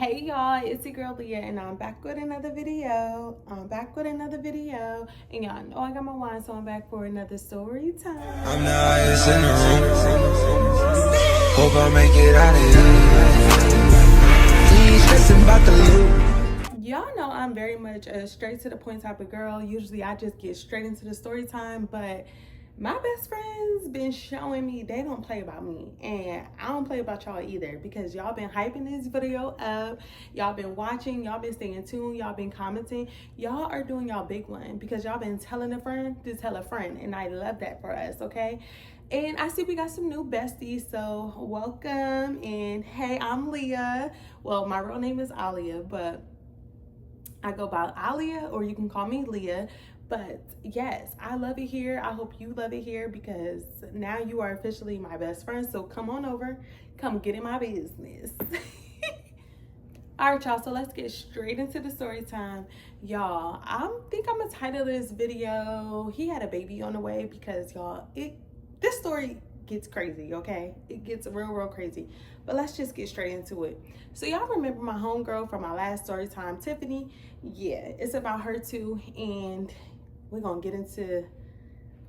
Hey y'all, it's your girl Leah and I'm back with another video. And y'all know I got my wine, so I'm back for another story time. I'm the highest in the room. Hope I make it out of here. Ain't stressing about the loot. Y'all know I'm very much a straight to the point type of girl. Usually I just get straight into the story time, but my best friends been showing me they don't play about me, and I don't play about y'all either, because y'all been hyping this video up, y'all been watching, y'all been staying tuned, y'all been commenting, y'all are doing y'all big one because y'all been telling a friend to tell a friend, and I love that for us. Okay, and I see we got some new besties, so welcome. And hey, I'm Leah. Well, my real name is Alia, but I go by Alia, or you can call me Leah. But yes, I love it here. I hope you love it here, because now you are officially my best friend. So come on over, come get in my business. All right, y'all, so let's get straight into the story time. Y'all, I think I'm gonna title this video, He Had a Baby on the Way, because y'all, this story gets crazy, okay? It gets real crazy. But let's just get straight into it. So y'all remember my homegirl from my last story time, Tiffany? Yeah, it's about her too, and we're gonna get into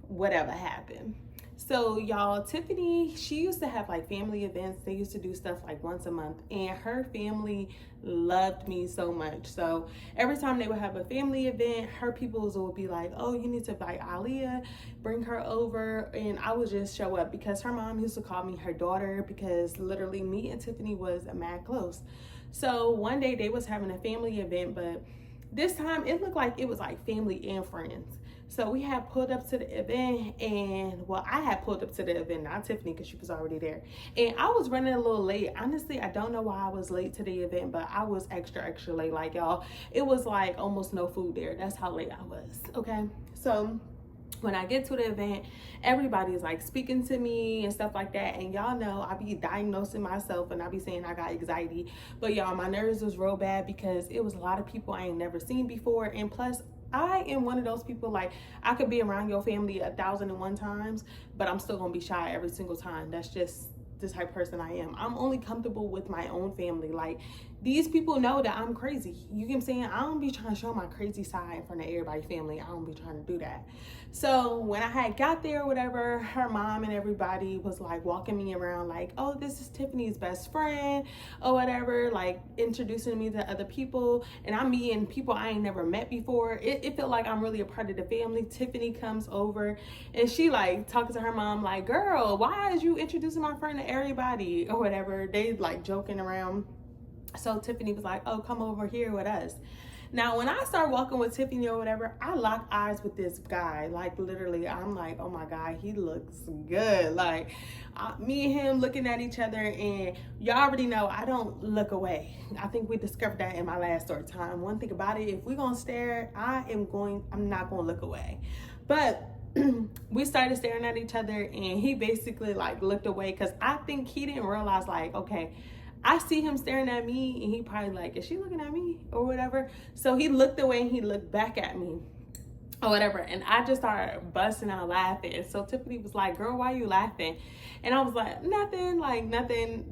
whatever happened. So y'all, Tiffany, she used to have like family events. They used to do stuff like once a month, and her family loved me so much. So every time they would have a family event, her peoples would be like, oh, you need to invite Alia, bring her over. And I would just show up, because her mom used to call me her daughter, because literally me and Tiffany was mad close. So one day they was having a family event, but this time it looked like it was like family and friends. So we had pulled up to the event, and well, I had pulled up to the event, not Tiffany, because she was already there. And I was running a little late. Honestly, I don't know why I was late to the event, but I was extra late. Like, y'all, it was like almost no food there. That's how late I was, okay? So when I get to the event, everybody's like speaking to me and stuff like that. And y'all know I be diagnosing myself, and I be saying I got anxiety. But y'all, my nerves was real bad, because it was a lot of people I ain't never seen before. And plus, I am one of those people, like, I could be around your family 1,001 times, but I'm still gonna be shy every single time. That's just the type of person I am. I'm only comfortable with my own family. Like, these people know that I'm crazy. You get what I'm saying? I don't be trying to show my crazy side in front of everybody's family. I don't be trying to do that. So when I had got there or whatever, her mom and everybody was like walking me around like, oh, this is Tiffany's best friend or whatever, like introducing me to other people. And I'm meeting people I ain't never met before. It felt like I'm really a part of the family. Tiffany comes over and she like talking to her mom like, girl, why is you introducing my friend to everybody or whatever? They like joking around. So Tiffany was like, oh, come over here with us. Now, when I start walking with Tiffany or whatever, I lock eyes with this guy. Like, literally, I'm like, oh my God, he looks good. Like, me and him looking at each other, and y'all already know I don't look away. I think we discovered that in my last story time. One thing about it, if we're gonna stare, I'm not gonna look away. But we started staring at each other, and he basically like looked away, because I think he didn't realize, like, okay, I see him staring at me, and he probably like, is she looking at me or whatever? So he looked away and he looked back at me or whatever. And I just started busting out laughing. So Tiffany was like, girl, why are you laughing? And I was like, nothing,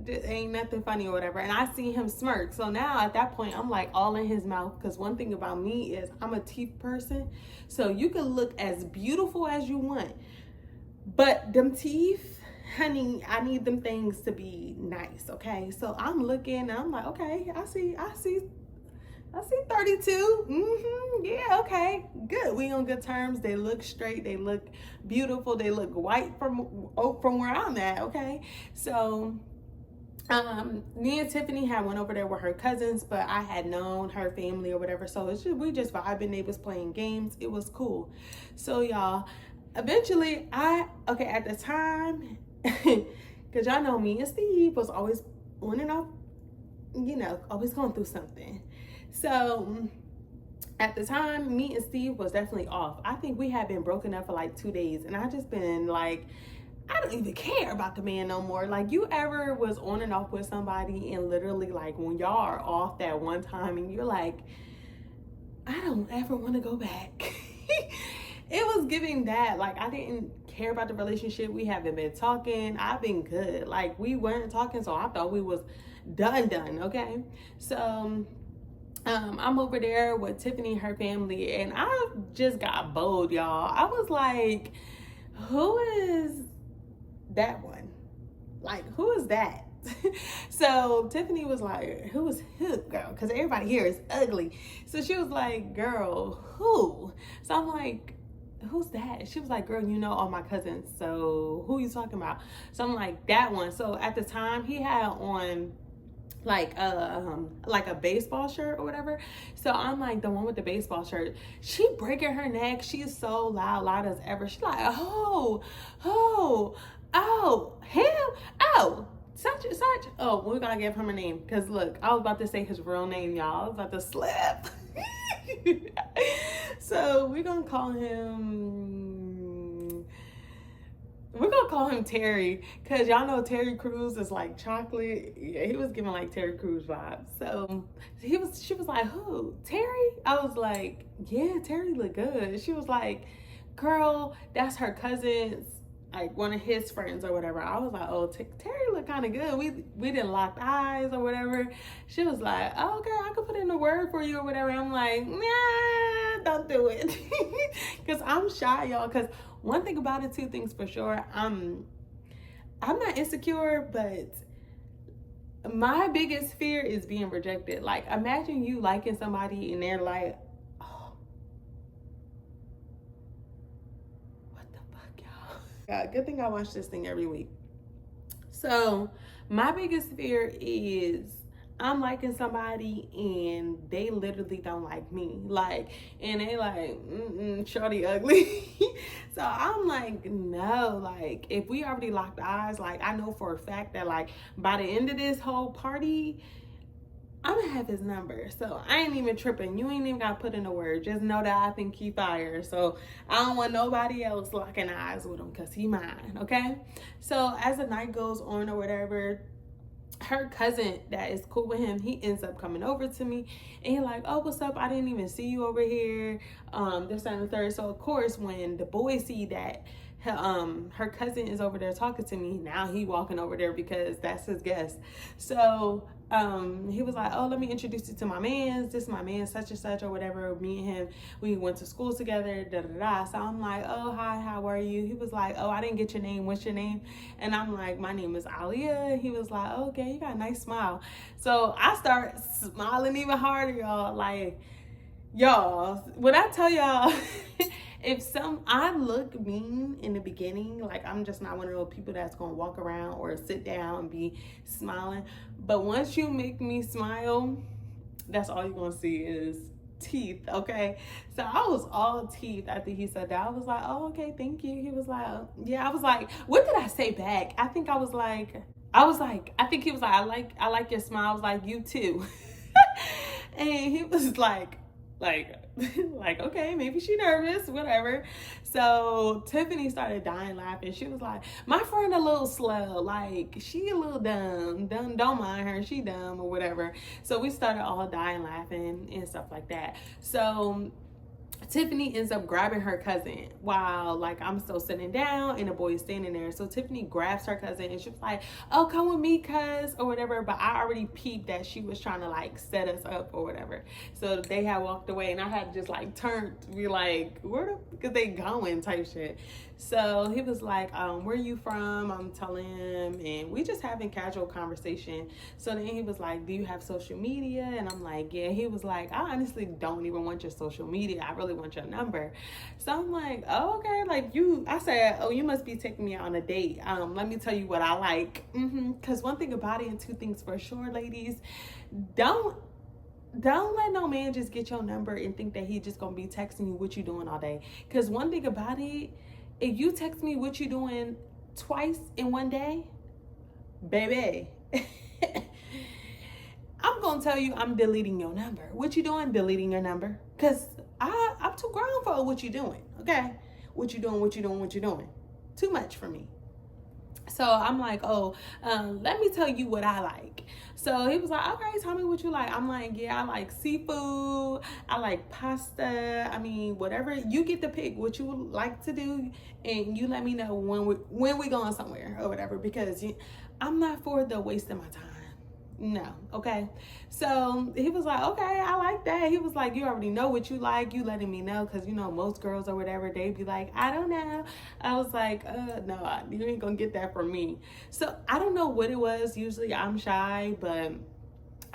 ain't nothing funny or whatever. And I see him smirk. So now at that point, I'm like all in his mouth, because one thing about me is I'm a teeth person. So you can look as beautiful as you want, but them teeth, honey, I need them things to be nice, okay? So I'm looking, and I'm like, okay, I see 32. Yeah, okay, good. We on good terms. They look straight. They look beautiful. They look white from where I'm at, okay? So me and Tiffany had went over there with her cousins, but I had known her family or whatever. So we just vibing. They was playing games. It was cool. So y'all, eventually at the time, because y'all know me and Steve was always on and off, always going through something. So at the time, me and Steve was definitely off. I think we had been broken up for like 2 days, and I just been like, I don't even care about the man no more. Like, you ever was on and off with somebody, and literally like when y'all are off that one time and you're like, I don't ever want to go back. It was giving that. Like, I didn't care about the relationship. We haven't been talking. I've been good. Like, we weren't talking, so I thought we was done, okay? So I'm over there with Tiffany and her family, and I just got bold, y'all. I was like, who is that one? Like, who is that? So Tiffany was like, who is who, girl? Because everybody here is ugly. So she was like, girl, who? So I'm like, who's that? She was like, girl, you know all my cousins. So who you talking about? So I'm like, that one. So at the time, he had on like a baseball shirt or whatever. So I'm like, the one with the baseball shirt. She breaking her neck. She is so loud as ever. She's like, oh, him, oh, such and such. Oh, we're gonna give him a name, because look, I was about to say his real name, y'all. I was about to slip. So we're gonna call him Terry, because y'all know Terry Crews is like chocolate. Yeah, he was giving like Terry Crews vibes. So she was like, who? Terry? I was like, yeah, Terry look good. She was like, girl, that's her cousin's, like one of his friends or whatever. I was like, oh, Terry look kind of good. We didn't lock eyes or whatever. She was like, oh, okay, I could put in a word for you or whatever. I'm like, nah, don't do it. Because I'm shy, y'all. Because one thing about it, two things for sure. I'm not insecure, but my biggest fear is being rejected. Like, imagine you liking somebody and they're like, God, good thing I watch this thing every week. So my biggest fear is I'm liking somebody and they literally don't like me. Like, and they like, shorty ugly. So I'm like, no, like if we already locked eyes, like I know for a fact that like by the end of this whole party, I'm gonna have his number. So I ain't even tripping. You ain't even gotta put in a word. Just know that I think he fire. So I don't want nobody else locking eyes with him, because he mine, okay? So as the night goes on or whatever, her cousin that is cool with him, he ends up coming over to me and he's like, oh, what's up? I didn't even see you over here. This and the third. So of course, when the boys see that her cousin is over there talking to me, now he walking over there because that's his guest. So he was like, oh, let me introduce you to my man. This is my man, such and such or whatever. Me and him, we went to school together, da da da. So I'm like, oh, hi, how are you? He was like, oh, I didn't get your name. What's your name? And I'm like, my name is Aliyah. He was like, oh, okay, you got a nice smile. So I start smiling even harder, y'all. Like, y'all, when I tell y'all, I look mean in the beginning, like I'm just not one of those people that's gonna walk around or sit down and be smiling. But once you make me smile, that's all you're gonna see is teeth, okay? So I was all teeth after he said that. I was like, oh, okay, thank you. He was like, yeah. I was like, what did I say back? I think he was like, I like your smile. I was like, you too. And he was like, okay, maybe she nervous, whatever. So Tiffany started dying laughing. She was like, my friend a little slow, like she a little dumb, don't mind her, she dumb or whatever. So we started all dying laughing and stuff like that. So Tiffany ends up grabbing her cousin while like I'm still sitting down and the boy is standing there. So Tiffany grabs her cousin and she was like, oh, come with me, cuz, or whatever. But I already peeped that she was trying to like set us up or whatever. So they had walked away and I had just like turned to be like, because they going type shit. So he was like, where you from? I'm telling him, and we just having casual conversation. So then he was like, do you have social media? And I'm like, yeah. He was like, I honestly don't even want your social media. I really want your number. So I'm like, oh, okay. Like I said, oh, you must be taking me out on a date. Let me tell you what I like. Because one thing about it, and two things for sure, ladies, don't let no man just get your number and think that he just gonna be texting you what you doing all day. Because one thing about it, if you text me what you doing twice in one day, baby, I'm gonna tell you I'm deleting your number. What you doing? Deleting your number. Because I'm too grown for what you doing, okay? What you doing? Too much for me. So I'm like, oh, let me tell you what I like. So he was like, okay, tell me what you like. I'm like, yeah, I like seafood. I like pasta. I mean, whatever. You get to pick what you would like to do, and you let me know when we going somewhere or whatever, because I'm not for the wasting my time. No, okay. So he was like, okay, I like that. He was like, you already know what you like. You letting me know, because you know most girls or whatever, they be like, I don't know. I was like, no, you ain't gonna get that from me. So I don't know what it was. Usually I'm shy, but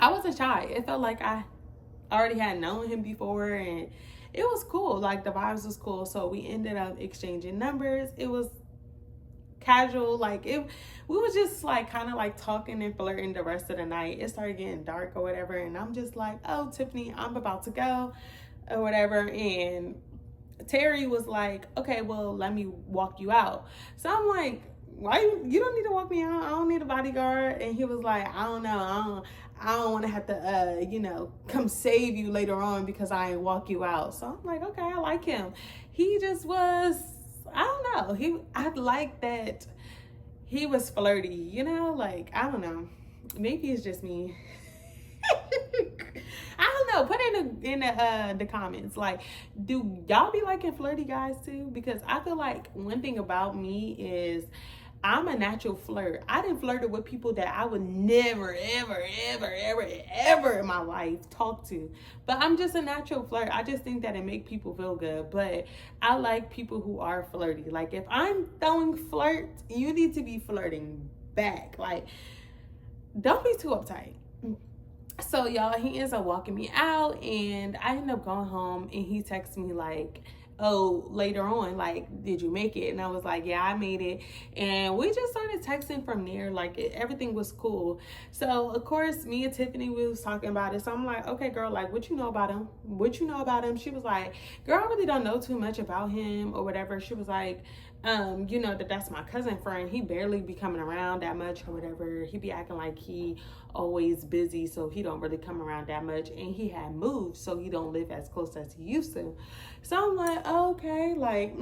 I wasn't shy. It felt like I already had known him before, and it was cool. Like the vibes was cool. So we ended up exchanging numbers. It was casual, like it, we was just like kind of like talking and flirting the rest of the night. It started getting dark or whatever, and I'm just like, oh Tiffany, I'm about to go or whatever. And Terry was like, okay, well, let me walk you out. So I'm like, why you don't need to walk me out, I don't need a bodyguard. And he was like, I don't know, I don't want to have to come save you later on because I ain't walk you out. So I'm like, okay, I like him. He just was, I don't know, I like that he was flirty, like, I don't know, maybe it's just me. I don't know. Put in the comments, like, do y'all be liking flirty guys too? Because I feel like one thing about me is I'm a natural flirt. I didn't flirt with people that I would never, ever, ever, ever, ever in my life talk to. But I'm just a natural flirt. I just think that it make people feel good. But I like people who are flirty. Like, if I'm throwing flirt, you need to be flirting back. Like, don't be too uptight. So y'all, he ends up walking me out, and I end up going home, and he texts me like, oh, later on, like, did you make it? And I was like, yeah, I made it. And we just started texting from there. Like, everything was cool. So of course, me and Tiffany, we was talking about it. So I'm like, okay, girl, like, what you know about him? What you know about him? She was like, girl, I really don't know too much about him or whatever. She was like, that's my cousin friend. He barely be coming around that much or whatever. He be acting like he always busy, so he don't really come around that much. And he had moved, so he don't live as close as he used to. So I'm like, okay, like,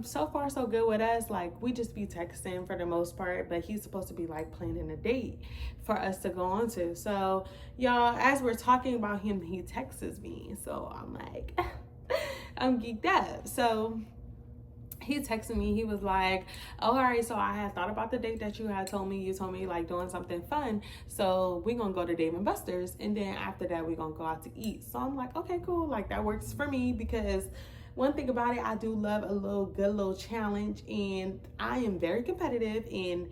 so far so good with us. Like, we just be texting for the most part, but he's supposed to be like planning a date for us to go on to. So y'all, as we're talking about him, he texts me. So I'm like, I'm geeked up. So he texted me. He was like, oh, all right, so I had thought about the date that you had told me. You told me like doing something fun, so we're gonna go to Dave and Buster's, and then after that we're gonna go out to eat. So I'm like, okay, cool, like that works for me, because one thing about it, I do love a good little challenge, and I am very competitive, and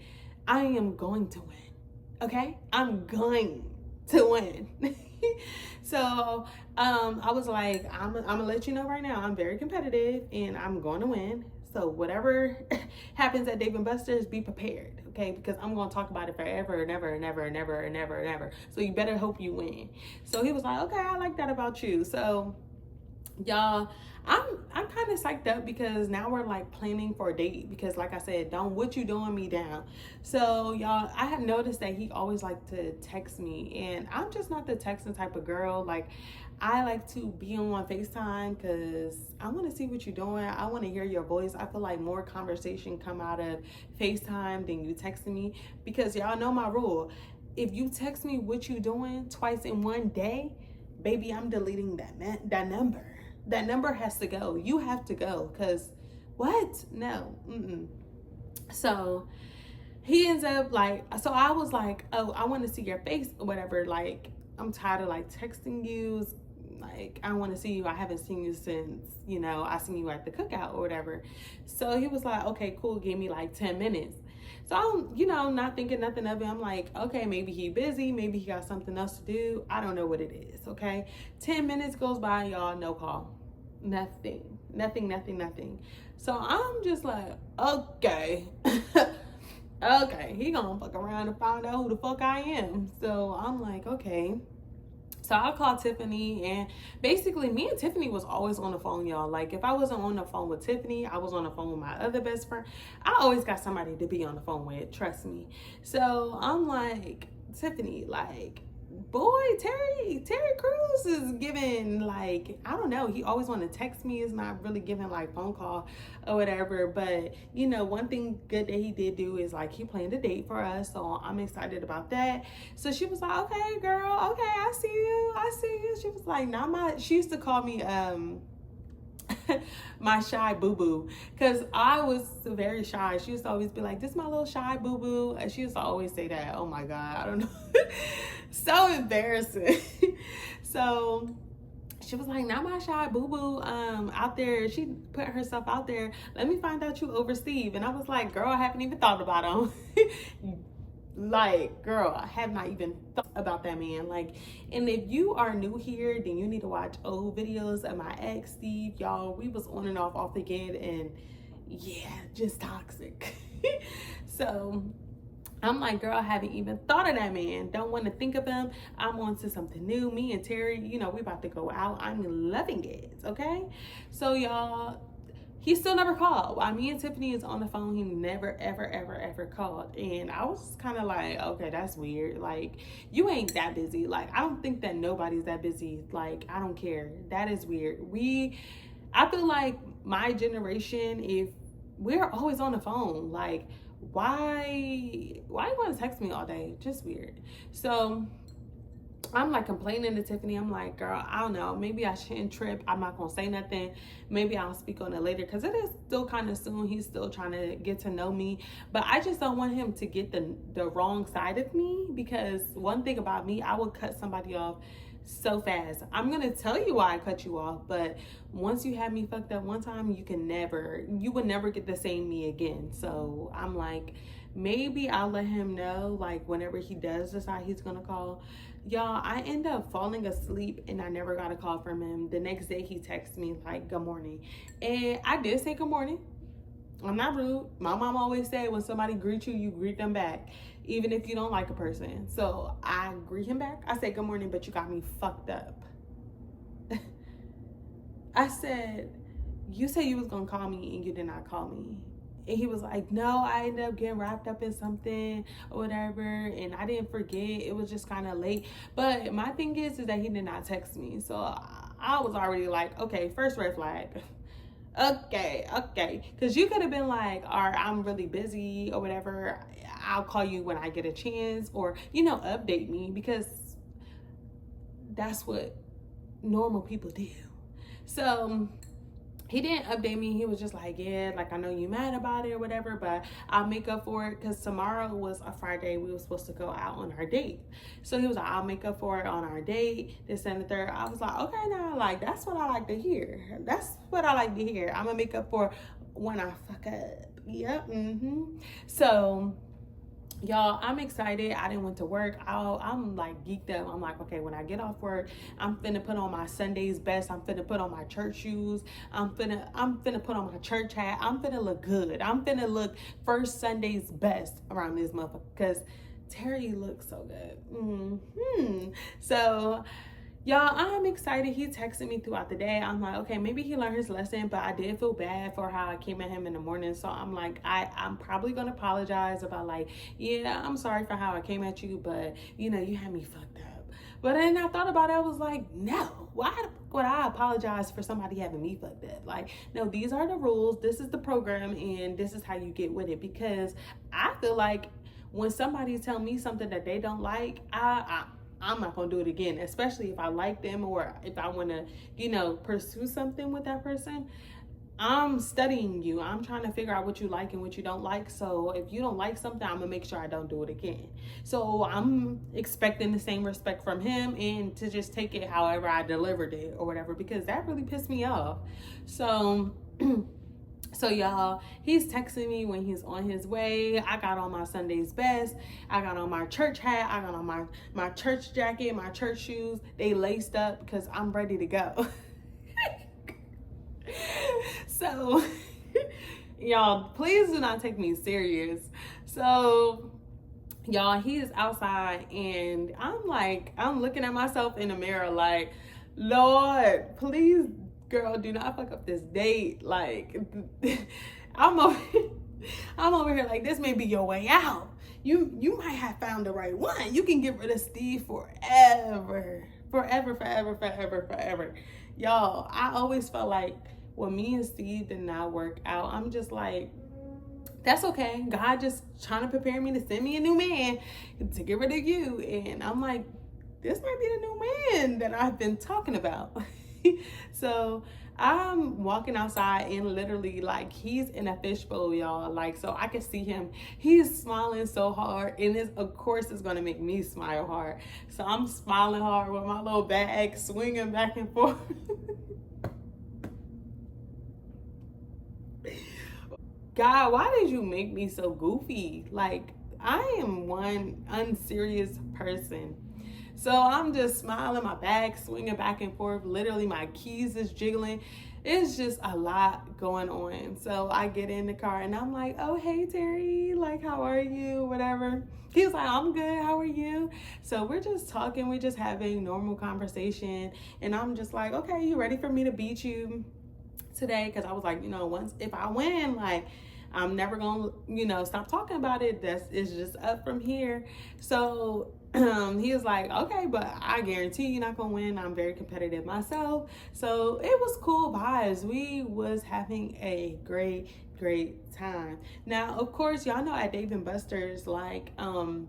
I am going to win. Okay, I'm going to win. So I was like, I'm gonna let you know right now, I'm very competitive and I'm going to win. So whatever happens at Dave and Buster's, be prepared, okay? Because I'm gonna talk about it forever and ever and ever and ever and ever and ever. So you better hope you win. So he was like, okay, I like that about you. So y'all, I'm kind of psyched up, because now we're like planning for a date, because like I said, what you doing me down. So y'all, I have noticed that he always like to text me, and I'm just not the texting type of girl. Like, I like to be on FaceTime because I want to see what you're doing. I want to hear your voice. I feel like more conversation come out of FaceTime than you texting me, because y'all know my rule. If you text me what you doing twice in one day, baby, I'm deleting that number. That number has to go. You have to go, because what? No. So he ends up like, so I was like, oh, I want to see your face or whatever. Like, I'm tired of like texting you. Like, I want to see you. I haven't seen you since, I seen you at the cookout or whatever. So he was like, okay, cool. Give me like 10 minutes. So I'm, not thinking nothing of it. I'm like, okay, maybe he busy. Maybe he got something else to do. I don't know what it is, okay? 10 minutes goes by, y'all, no call. Nothing. So I'm just like, okay. Okay, he gonna fuck around and find out who the fuck I am. So I'm like, okay. So I called Tiffany, and basically me and Tiffany was always on the phone, y'all. Like, if I wasn't on the phone with Tiffany, I was on the phone with my other best friend. I always got somebody to be on the phone with, trust me. So I'm like, Tiffany, like, boy, Terry Crews is giving, like, I don't know, he always want to text me, is not really giving like phone call or whatever. But one thing good that he did do is like he planned a date for us, so I'm excited about that. So she was like, okay girl, okay, I see you. She was like, she used to call me my shy boo-boo, because I was very shy. She used to always be like, this is my little shy boo-boo, and she used to always say that. Oh my God, I don't know. So embarrassing. So she was like, not my shy boo-boo out there. She put herself out there. Let me find out you over Steve. And I was like, girl, I haven't even thought about him. Like, girl, I have not even thought about that man. Like, and if you are new here, then you need to watch old videos of my ex, Steve. Y'all, we was on and off again, and yeah, just toxic. So I'm like, girl, I haven't even thought of that man. Don't want to think of him. I'm on to something new. Me and Terry, we about to go out. I'm loving it, okay? So, y'all, he still never called. While me and Tiffany is on the phone, he never, ever called. And I was kind of like, okay, that's weird. Like, you ain't that busy. Like, I don't think that nobody's that busy. Like, I don't care. That is weird. I feel like my generation, if we're always on the phone, like, why you want to text me all day? Just weird. So I'm like complaining to Tiffany. I'm like, girl, I don't know. Maybe I shouldn't trip. I'm not going to say nothing. Maybe I'll speak on it later, because it is still kind of soon. He's still trying to get to know me. But I just don't want him to get the wrong side of me, because one thing about me, I will cut somebody off so fast. I'm going to tell you why I cut you off. But once you have me fucked up one time, you would never get the same me again. So I'm like, maybe I'll let him know, like, whenever he does decide he's going to call. Y'all, I end up falling asleep and I never got a call from him. The next day he texts me like, good morning. And I did say good morning. I'm not rude. My mom always said, when somebody greets you, you greet them back, even if you don't like a person. So I greet him back. I said, good morning, but you got me fucked up. I said, you said you was going to call me and you did not call me. And he was like, no, I ended up getting wrapped up in something or whatever, and I didn't forget. It was just kind of late. But my thing is that he did not text me. So I was already like, okay, first red flag. Okay. Because you could have been like, all right, I'm really busy or whatever. I'll call you when I get a chance, or, update me, because that's what normal people do. So he didn't update me. He was just like, yeah, like, I know you mad about it or whatever, but I'll make up for it, because tomorrow was a Friday. We were supposed to go out on our date. So he was like, I'll make up for it on our date, this and the third. I was like, okay, now, like, that's what I like to hear. I'm going to make up for when I fuck up. Yep. So, y'all, I'm excited. I didn't went to work. I'm like geeked up. I'm like, okay, when I get off work, I'm finna put on my Sunday's best. I'm finna put on my church shoes. I'm finna put on my church hat. I'm finna look good. I'm finna look first Sunday's best around this motherfucker, because Terry looks so good. So, y'all, I'm excited. He texted me throughout the day. I'm like, okay, maybe he learned his lesson, but I did feel bad for how I came at him in the morning. So I'm like, I'm probably going to apologize about, like, yeah, I'm sorry for how I came at you, but, you had me fucked up. But then I thought about it. I was like, no, why would I apologize for somebody having me fucked up? Like, no, these are the rules. This is the program, and this is how you get with it. Because I feel like when somebody tell me something that they don't like, I'm not going to do it again, especially if I like them, or if I want to, pursue something with that person. I'm studying you. I'm trying to figure out what you like and what you don't like. So if you don't like something, I'm going to make sure I don't do it again. So I'm expecting the same respect from him, and to just take it however I delivered it or whatever, because that really pissed me off. So y'all, he's texting me when he's on his way. I got on my Sunday's best. I got on my church hat. I got on my church jacket, my church shoes. They laced up, because I'm ready to go. So, y'all, please do not take me serious. So, y'all, he is outside, and I'm looking at myself in the mirror like, Lord, please, girl, do not fuck up this date. Like, I'm over here like, this may be your way out. You might have found the right one. You can get rid of Steve forever. Y'all, I always felt like when me and Steve did not work out, I'm just like, that's okay. God just trying to prepare me to send me a new man to get rid of you. And I'm like, this might be the new man that I've been talking about. So I'm walking outside and literally like he's in a fishbowl, y'all. Like, so I can see him. He's smiling so hard, and this, of course, is gonna make me smile hard. So I'm smiling hard with my little bag swinging back and forth. God, why did you make me so goofy? Like, I am one unserious person. So I'm just smiling, my bag swinging back and forth. Literally, my keys is jiggling. It's just a lot going on. So I get in the car and I'm like, oh, hey, Terry. Like, how are you? Whatever. He was like, I'm good. How are you? So we're just talking. We're just having normal conversation. And I'm just like, okay, you ready for me to beat you today? Because I was like, once if I win, like, I'm never gonna, stop talking about it. It's just up from here. So he was like, okay, but I guarantee you're not gonna win. I'm very competitive myself. So it was cool vibes. We was having a great time. Now, of course, y'all know at Dave and Buster's, like,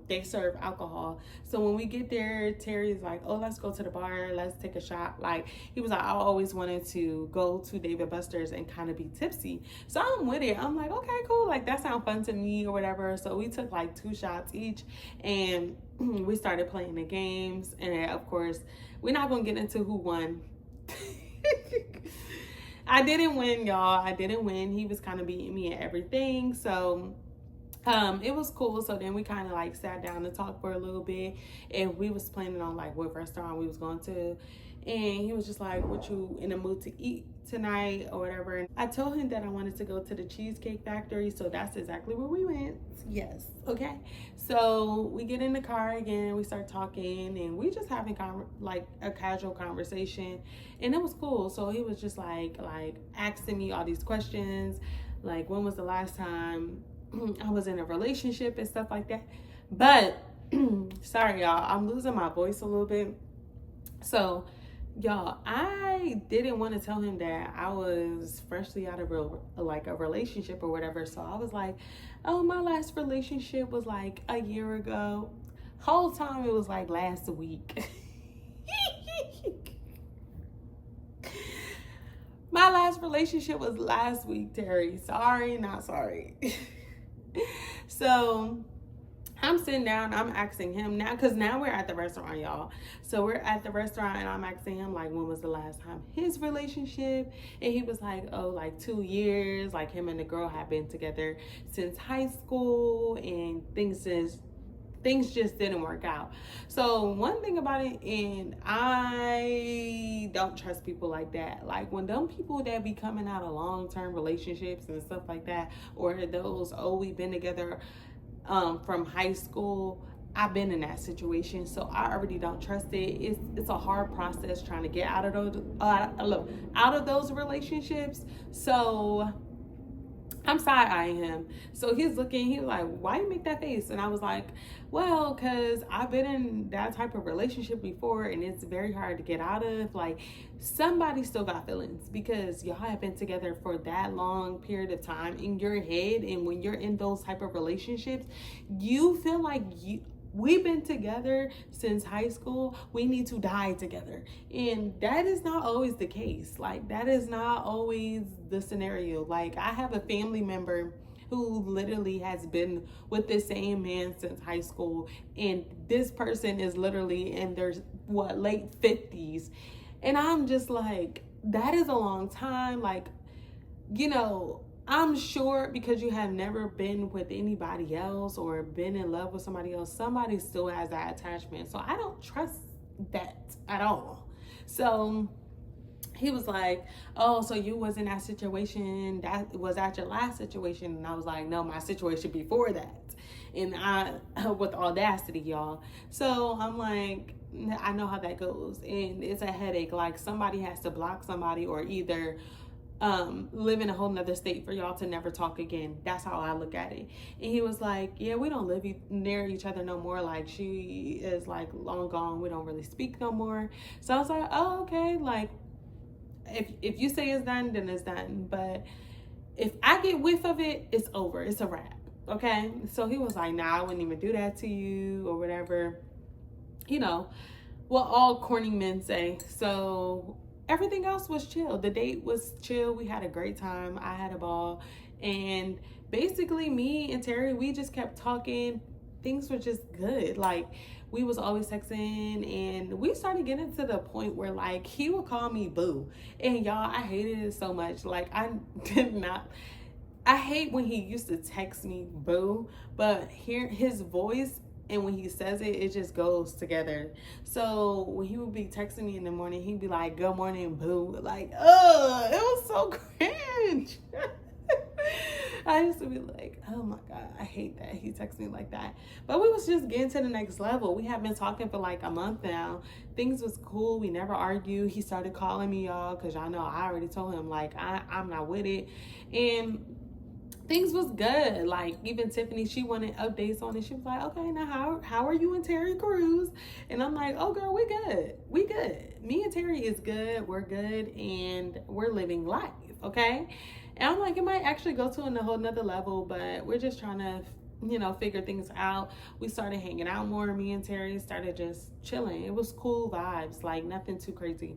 they serve alcohol. So when we get there, Terry's like, oh, let's go to the bar, let's take a shot. Like, he was like, I always wanted to go to Dave and Buster's and kind of be tipsy. So I'm with it. I'm like, okay, cool. Like, that sounds fun to me or whatever. So we took like 2 shots each and we started playing the games. And of course, we're not gonna get into who won. I didn't win, y'all. I didn't win. He was kind of beating me at everything. So it was cool. So then we kind of like sat down and talked for a little bit, and we was planning on like what restaurant we was going to. And he was just like, what you in the mood to eat tonight or whatever. And I told him that I wanted to go to the Cheesecake Factory. So that's exactly where we went. Yes. Okay. So we get in the car again. We start talking and we just having like a casual conversation. And it was cool. So he was just like asking me all these questions. Like, when was the last time I was in a relationship and stuff like that. But sorry, y'all. I'm losing my voice a little bit. So, y'all, I didn't want to tell him that I was freshly out of a relationship or whatever. So I was like, oh, my last relationship was like a year ago. Whole time it was like last week. My last relationship was last week, Terry. Sorry, not sorry. So I'm sitting down, I'm asking him now, because now we're at the restaurant, y'all. So we're at the restaurant and I'm asking him, like, when was the last time his relationship? And he was like, oh, like 2 years. Like, him and the girl had been together since high school, and things just didn't work out. So one thing about it, and I don't trust people like that. Like, when them people that be coming out of long-term relationships and stuff like that, or those, oh, we've been together from high school, I've been in that situation, so I already don't trust it. It's a hard process trying to get out of those relationships. So I'm side-eyeing him. So he's looking, he's like, why you make that face? And I was like, well, because I've been in that type of relationship before, and it's very hard to get out of. Like, somebody still got feelings because y'all have been together for that long period of time in your head. And when you're in those type of relationships, you feel like we've been together since high school. We need to die together. And that is not always the case. Like, that is not always the scenario. Like, I have a family member who literally has been with the same man since high school. And this person is literally in their, late 50s. And I'm just like, that is a long time. Like, I'm sure because you have never been with anybody else or been in love with somebody else, somebody still has that attachment. So I don't trust that at all. So he was like, oh, so you was in that situation, that was at your last situation? And I was like, no, my situation before that. And I, with audacity, y'all. So I'm like, I know how that goes. And it's a headache. Like, somebody has to block somebody or either live in a whole nother state for y'all to never talk again. That's how I look at it. And he was like, yeah, we don't live near each other no more. Like, she is like long gone. We don't really speak no more. So I was like, oh, okay. Like, if you say it's done, then it's done. But if I get whiff of it, it's over. It's a wrap. Okay. So he was like, nah, I wouldn't even do that to you or whatever. What all corny men say. So everything else was chill. The date was chill. We had a great time. I had a ball. And basically me and Terry, we just kept talking. Things were just good. Like, we was always texting, and we started getting to the point where, like, he would call me boo. And y'all, I hated it so much. Like, I hate when he used to text me boo, but hear his voice and when he says it, it just goes together. So when he would be texting me in the morning, he'd be like, good morning, boo. Like, ugh, it was so cringe. I used to be like, oh my God, I hate that he texts me like that. But we was just getting to the next level. We have been talking for like a month now. Things was cool. We never argue. He started calling me, y'all, because y'all know I already told him, like, I'm not with it. And things was good. Like, even Tiffany, she wanted updates on it. She was like, okay, now how are you and Terry Crews? And I'm like, oh girl, we good. We good. Me and Terry is good. We're good, and we're living life, okay? And I'm like, it might actually go to a whole nother level, but we're just trying to, you know, figure things out. We started hanging out more. Me and Terry started just chilling. It was cool vibes, like nothing too crazy.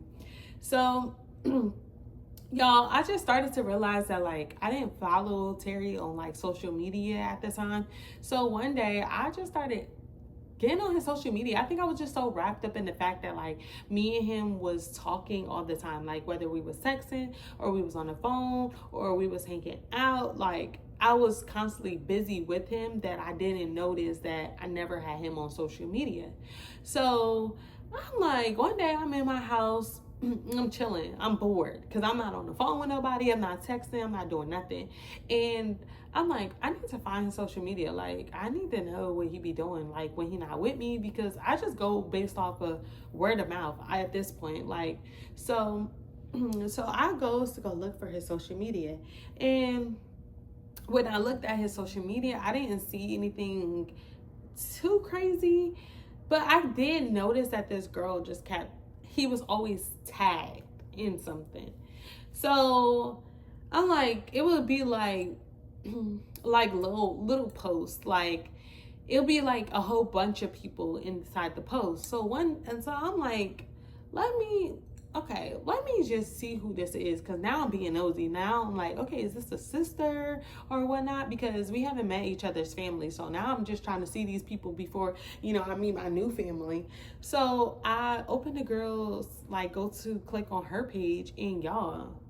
So y'all, I just started to realize that, like, I didn't follow Terry on like social media at the time. So one day I just started getting on his social media. I think I was just so wrapped up in the fact that, like, me and him was talking all the time, like whether we was texting or we was on the phone or we was hanging out. Like, I was constantly busy with him that I didn't notice that I never had him on social media. So I'm like, one day I'm in my house, I'm chilling, I'm bored because I'm not on the phone with nobody, I'm not texting, I'm not doing nothing. And I'm like, I need to find his social media. Like, I need to know what he be doing, like, when he not with me, because I just go based off of word of mouth at this point. Like, so I goes to go look for his social media. And when I looked at his social media, I didn't see anything too crazy, but I did notice that this girl just he was always tagged in something. So I'm like, it would be like little posts, like it'll be like a whole bunch of people inside the post. So I'm like, let me just see who this is, because now I'm being nosy. Now I'm like, okay, is this a sister or whatnot? Because we haven't met each other's family. So now I'm just trying to see these people before, you know, I meet my new family. So I opened the girl's, like, go to click on her page, and y'all,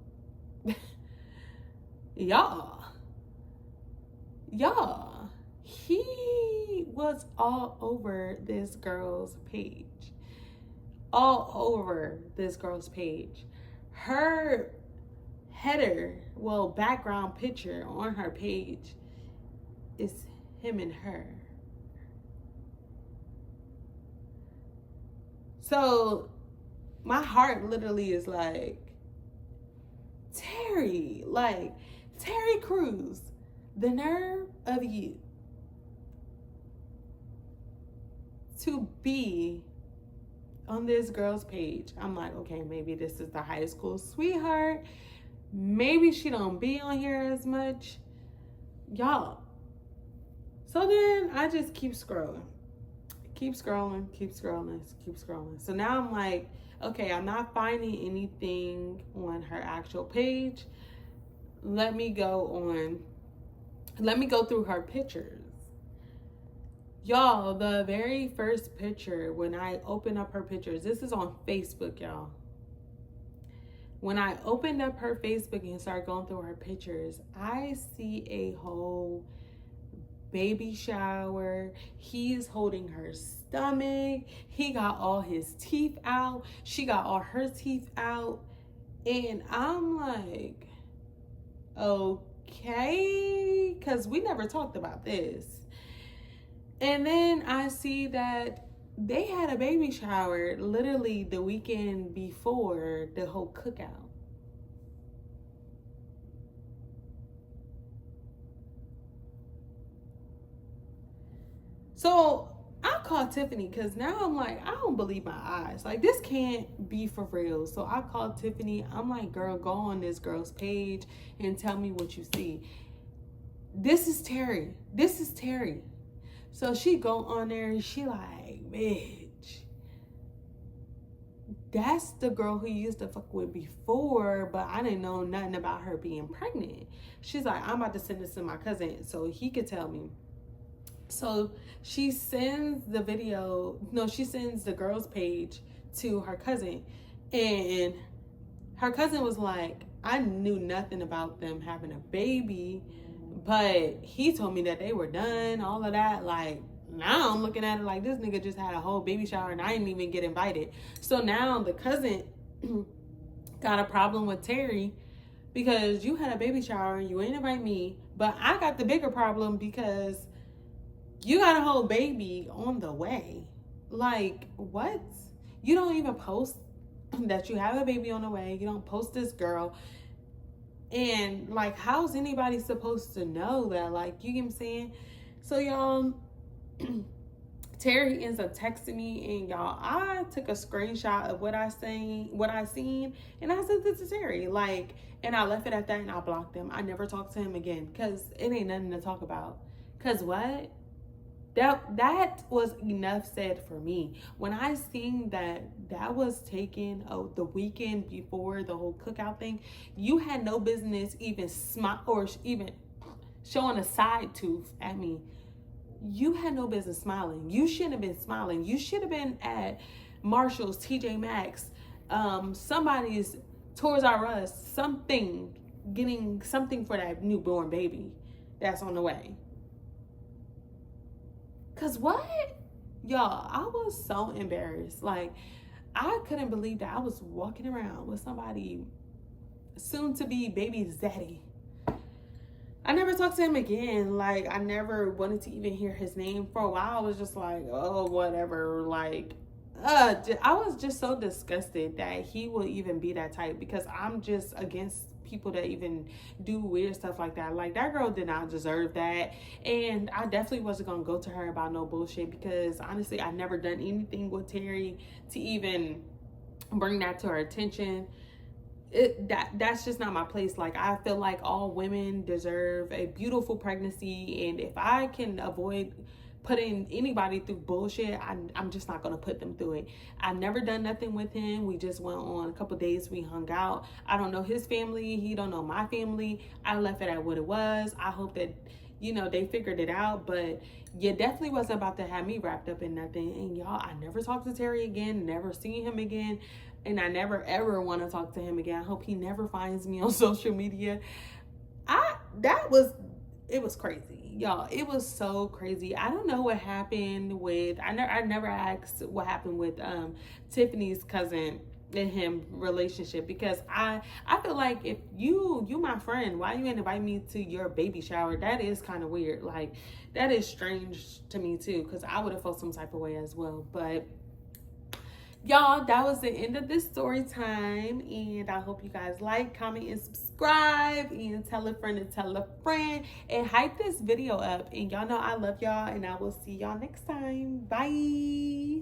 he was all over this girl's page. All over this girl's page. Her background picture on her page is him and her. So my heart literally is like, Terry Crews, the nerve of you to be on this girl's page. I'm like, okay, maybe this is the high school sweetheart. Maybe she don't be on here as much. Y'all. So then I just keep scrolling. So now I'm like, okay, I'm not finding anything on her actual page. Let me go through her pictures. Y'all, the very first picture, when I open up her pictures, this is on Facebook, y'all. When I opened up her Facebook and started going through her pictures, I see a whole baby shower. He's holding her stomach. He got all his teeth out. She got all her teeth out. And I'm like, okay, because we never talked about this. And then I see that they had a baby shower literally the weekend before the whole cookout. So I called Tiffany, because now I'm like, I don't believe my eyes. Like, this can't be for real. So I called Tiffany. I'm like, girl, go on this girl's page and tell me what you see. This is Terry. So she go on there and she like, bitch, that's the girl who you used to fuck with before, but I didn't know nothing about her being pregnant. She's like, I'm about to send this to my cousin so he could tell me. So she sends the video, no, she sends the girl's page to her cousin. And her cousin was like, I knew nothing about them having a baby, but he told me that they were done, all of that. Like, now I'm looking at it like this nigga just had a whole baby shower and I didn't even get invited. So now the cousin got a problem with Terry because you had a baby shower and you ain't invite me, but I got the bigger problem because you got a whole baby on the way. Like, what? You don't even post that you have a baby on the way. You don't post this girl. And, like, how's anybody supposed to know that? Like, you get what I'm saying? So, y'all, Terry ends up texting me, and y'all, I took a screenshot of what I seen, and I sent it to Terry. Like, and I left it at that, and I blocked him. I never talked to him again because it ain't nothing to talk about. Because what? That was enough said for me. When I seen that was taken the weekend before the whole cookout thing, you had no business even smile or even showing a side tooth at me. You had no business smiling. You shouldn't have been smiling. You should have been at Marshall's, TJ Maxx, somebody's Toys R Us, something, getting something for that newborn baby that's on the way. Cause what? Y'all, I was so embarrassed. Like, I couldn't believe that I was walking around with somebody soon to be baby's daddy. I never talked to him again. Like, I never wanted to even hear his name. For a while, I was just like, oh, whatever. Like, I was just so disgusted that he would even be that type, because I'm just against people that even do weird stuff like that. Like, that girl did not deserve that, and I definitely wasn't gonna go to her about no bullshit, because honestly, I never done anything with Terry to even bring that to her attention. That's just not my place. Like, I feel like all women deserve a beautiful pregnancy, and if I can avoid putting anybody through bullshit, I'm just not gonna put them through it. I've never done nothing with him. We just went on a couple days, we hung out. I don't know his family, he don't know my family. I left it at what it was. I hope that, you know, they figured it out, but you definitely wasn't about to have me wrapped up in nothing. And y'all, I never talked to Terry again, never seen him again, and I never ever want to talk to him again. I hope he never finds me on social media. It was crazy, y'all. It was so crazy. I don't know what happened with, I never asked what happened with Tiffany's cousin and him relationship, because I feel like if you my friend, why you ain't invite me to your baby shower? That is kind of weird. Like, that is strange to me too, because I would have felt some type of way as well. But y'all, that was the end of this story time, and I hope you guys like, comment, and subscribe, and tell a friend to tell a friend, and hype this video up. And y'all know I love y'all, and I will see y'all next time. Bye.